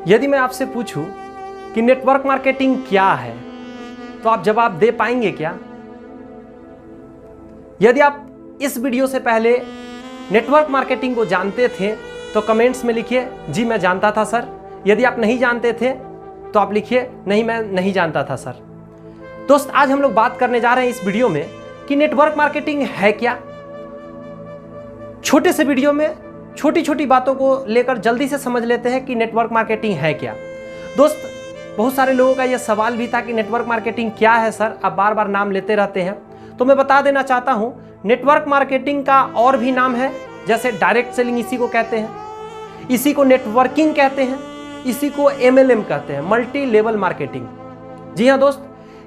यदि मैं आपसे पूछूं कि नेटवर्क मार्केटिंग क्या है तो आप जवाब दे पाएंगे क्या? यदि आप इस वीडियो से पहले नेटवर्क मार्केटिंग को जानते थे तो कमेंट्स में लिखिए जी मैं जानता था सर। यदि आप नहीं जानते थे तो आप लिखिए नहीं मैं नहीं जानता था सर। दोस्त, आज हम लोग बात करने जा रहे हैं इस वीडियो में कि नेटवर्क मार्केटिंग है क्या। छोटे से वीडियो में छोटी छोटी बातों को लेकर जल्दी से समझ लेते हैं कि नेटवर्क मार्केटिंग है क्या। दोस्त, बहुत सारे लोगों का यह सवाल भी था कि नेटवर्क मार्केटिंग क्या है सर, आप बार बार नाम लेते रहते हैं। तो मैं बता देना चाहता हूं, नेटवर्क मार्केटिंग का और भी नाम है, जैसे डायरेक्ट सेलिंग इसी को कहते हैं, इसी को नेटवर्किंग कहते हैं, इसी को MLM कहते हैं, मल्टी लेवल मार्केटिंग। जी हाँ दोस्त,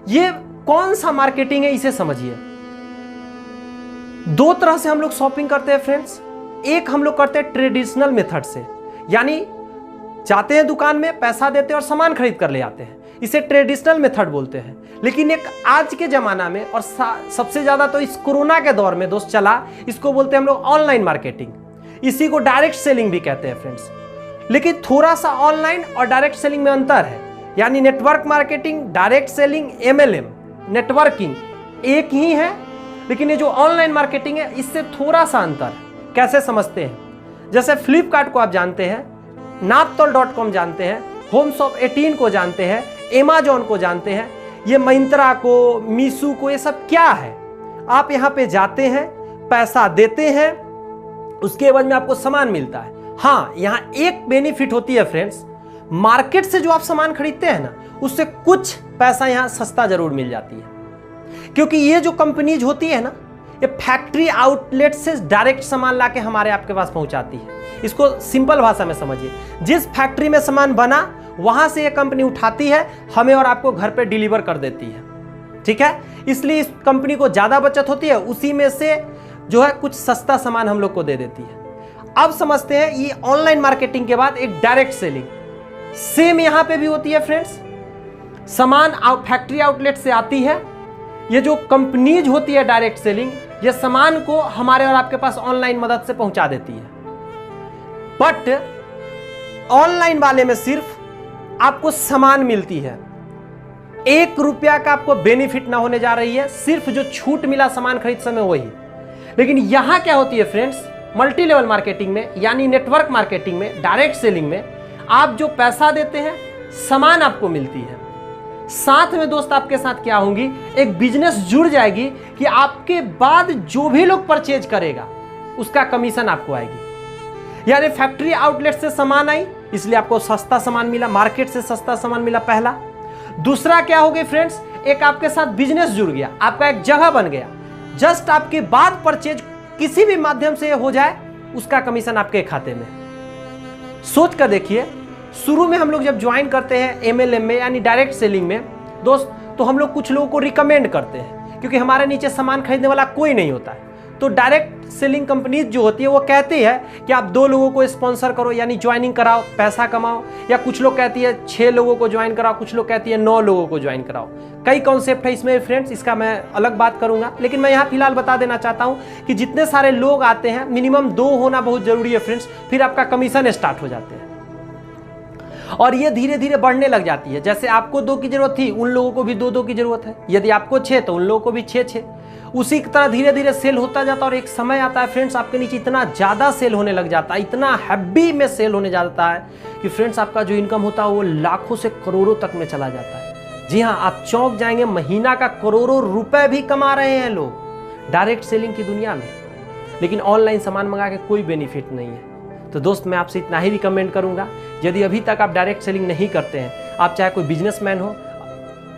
ये कौन सा मार्केटिंग है इसे समझिए। दो तरह से हम लोग शॉपिंग करते हैं फ्रेंड्स। एक हम लोग करते हैं ट्रेडिशनल मेथड से, यानी जाते हैं दुकान में, पैसा देते हैं और सामान खरीद कर ले आते हैं, इसे ट्रेडिशनल मेथड बोलते हैं। लेकिन एक आज के जमाना में और सबसे ज्यादा तो इस कोरोना के दौर में दोस्त चला, इसको बोलते हैं हम लोग ऑनलाइन मार्केटिंग, इसी को डायरेक्ट सेलिंग भी कहते हैं फ्रेंड्स। लेकिन थोड़ा सा ऑनलाइन और डायरेक्ट सेलिंग में अंतर है, यानी network marketing, direct selling, MLM, networking एक ही है, लेकिन ये जो ऑनलाइन मार्केटिंग है इससे थोड़ा सा अंतर है। कैसे समझते हैं? जैसे फ्लिपकार्ट को आप जानते हैं, naptol.com जानते हैं, होमशॉप18 को जानते हैं, Amazon को जानते हैं, ये महिंद्रा को, मीशू को, ये सब क्या है? आप यहाँ पे जाते हैं, पैसा देते हैं, उसके बाद में आपको सामान मिलता है। हाँ, यहाँ एक बेनिफिट होती है फ्रेंड्स, मार्केट से जो आप सामान खरीदते हैं ना, उससे कुछ पैसा यहाँ सस्ता जरूर मिल जाती है, क्योंकि ये जो कंपनीज होती है ना, ये फैक्ट्री आउटलेट से डायरेक्ट सामान लाके हमारे आपके पास पहुंचाती है। इसको सिंपल भाषा में समझिए, जिस फैक्ट्री में सामान बना वहां से ये कंपनी उठाती है, हमें और आपको घर पे डिलीवर कर देती है। ठीक है, इसलिए इस कंपनी को ज्यादा बचत होती है, उसी में से जो है कुछ सस्ता सामान हम लोग को दे देती है। अब समझते हैं ये ऑनलाइन मार्केटिंग के बाद एक डायरेक्ट सेलिंग, सेम यहां पे भी होती है फ्रेंड्स। सामान फैक्ट्री आउटलेट से आती है, ये जो कंपनीज होती है डायरेक्ट सेलिंग, ये सामान को हमारे और आपके पास ऑनलाइन मदद से पहुंचा देती है। बट ऑनलाइन वाले में सिर्फ आपको सामान मिलती है, 1 रुपया का आपको बेनिफिट ना होने जा रही है, सिर्फ जो छूट मिला सामान खरीद समय वही। लेकिन यहां क्या होती है फ्रेंड्स, मल्टी लेवल मार्केटिंग में, यानी नेटवर्क मार्केटिंग में, डायरेक्ट सेलिंग में, आप जो पैसा देते हैं सामान आपको मिलती है, साथ में दोस्त आपके साथ क्या होंगी, एक बिजनेस जुड़ जाएगी कि आपके बाद जो भी लोग परचेज करेगा उसका कमीशन आपको आएगी। यानी फैक्ट्री आउटलेट से सामान आई, इसलिए आपको सस्ता सामान मिला, मार्केट से सस्ता सामान मिला, पहला। दूसरा क्या हो गई फ्रेंड्स, एक आपके साथ बिजनेस जुड़ गया, आपका एक जगह बन गया, जस्ट आपके बाद परचेज किसी भी माध्यम से हो जाए उसका कमीशन आपके खाते में। सोच कर देखिए, शुरू में हम लोग जब ज्वाइन करते हैं MLM में, यानी डायरेक्ट सेलिंग में दोस्त, तो हम लोग कुछ लोगों को रिकमेंड करते हैं, क्योंकि हमारे नीचे सामान खरीदने वाला कोई नहीं होता है। तो डायरेक्ट सेलिंग कंपनीज जो होती है वो कहती है कि आप 2 लोगों को स्पॉन्सर करो, यानी ज्वाइनिंग कराओ, पैसा कमाओ। या कुछ लोग कहती है 6 लोगों को ज्वाइन कराओ, कुछ लोग कहती है 9 लोगों को ज्वाइन कराओ। कई कॉन्सेप्ट है इसमें फ्रेंड्स, इसका मैं अलग बात करूंगा, लेकिन मैं यहाँ फिलहाल बता देना चाहता हूँ कि जितने सारे लोग आते हैं मिनिमम 2 होना बहुत जरूरी है फ्रेंड्स, फिर आपका कमीशन स्टार्ट हो जाते हैं और ये धीरे धीरे बढ़ने लग जाती है। जैसे आपको 2 की जरूरत थी, उन लोगों को भी 2 की जरूरत है, यदि आपको 6 तो उन लोगों को भी 6। उसी की तरह धीरे धीरे सेल होता जाता है और एक समय आता है फ्रेंड्स, आपके नीचे इतना ज्यादा सेल होने लग जाता है, इतना हैवी में सेल होने जाता है कि फ्रेंड्स आपका जो इनकम होता है वो लाखों से करोड़ों तक में चला जाता है। जी हाँ, आप चौंक जाएंगे, महीना का करोड़ों रुपए भी कमा रहे हैं लोग डायरेक्ट सेलिंग की दुनिया में। लेकिन ऑनलाइन सामान मंगा के कोई बेनिफिट नहीं है। तो दोस्त, मैं आपसे इतना ही रिकमेंड करूंगा, यदि अभी तक आप डायरेक्ट सेलिंग नहीं करते हैं, आप चाहे कोई बिजनेसमैन हो,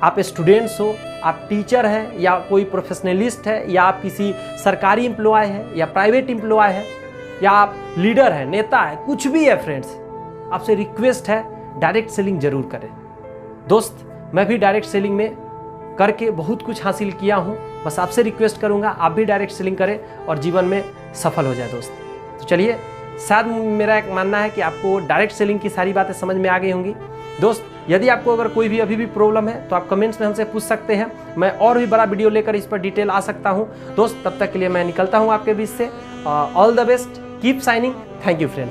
आप स्टूडेंट्स हो, आप टीचर हैं, या कोई प्रोफेशनलिस्ट है, या आप किसी सरकारी एम्प्लॉय है या प्राइवेट एम्प्लॉय है, या आप लीडर है, नेता है, कुछ भी है फ्रेंड्स, आपसे रिक्वेस्ट है डायरेक्ट सेलिंग जरूर करें। दोस्त, मैं भी डायरेक्ट सेलिंग में करके बहुत कुछ हासिल किया हूं, बस आपसे रिक्वेस्ट करूंगा आप भी डायरेक्ट सेलिंग करें और जीवन में सफल हो जाए दोस्त। तो चलिए, शायद मेरा एक मानना है कि आपको डायरेक्ट सेलिंग की सारी बातें समझ में आ गई होंगी। दोस्त, यदि आपको अगर कोई भी अभी भी प्रॉब्लम है तो आप कमेंट्स में हमसे पूछ सकते हैं, मैं और भी बड़ा वीडियो लेकर इस पर डिटेल आ सकता हूं। दोस्त, तब तक के लिए मैं निकलता हूं आपके बीच से। All the best, keep shining, thank you friend.